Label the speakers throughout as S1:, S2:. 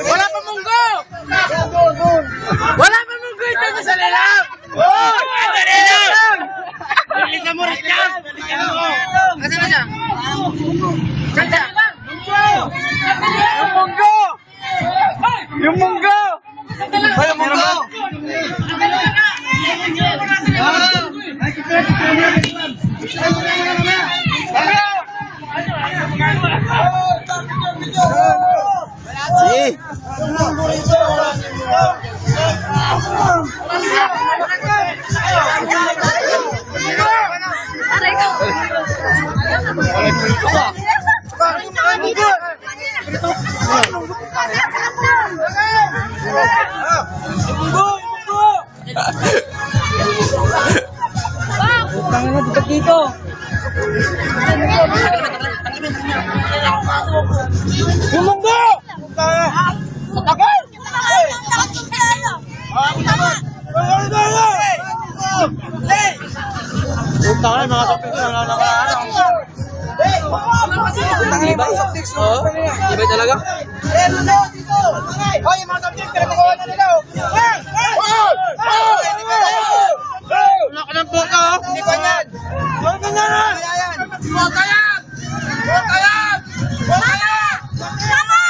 S1: Wala pa munggo! Wala pa munggo ito sa lilang! Oh! Ito lilang! Bilisan mo rin yan! Kasi na siya? Saan siya? Yung munggo! Yung munggo! Ay, yung munggo!
S2: Si.
S1: Dito. Bumunggo! Punta ka na, mga kapit ko, ibay talaga? Hoy, mga kapit, pinagawa na nila. Wala ka ng boka, oh. Hindi ko yan. Wala ka yan. Boka yan. Boka yan. Boka yan. Tama!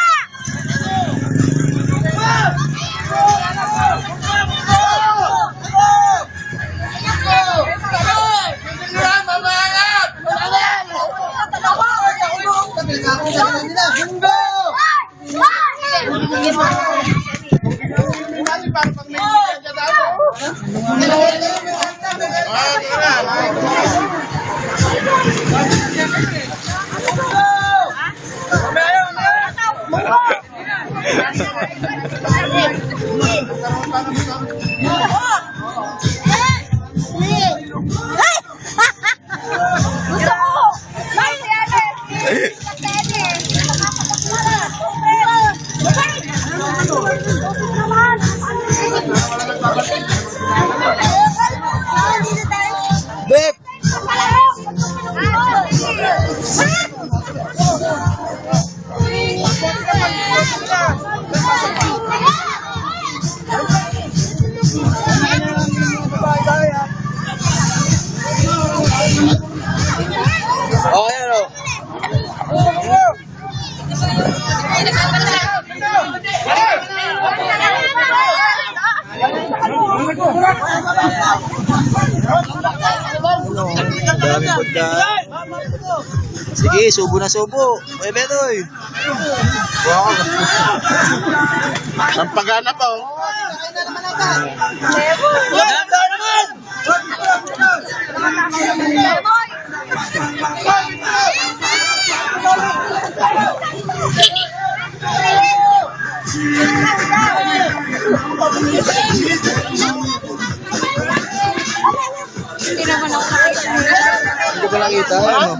S2: Bek. Oh, ayan o. Dami pagkain. Sige, subo na subo. May betoy. Wow. Ang pagana pa oh. Ganda naman! Hindi ko nakita. Ano?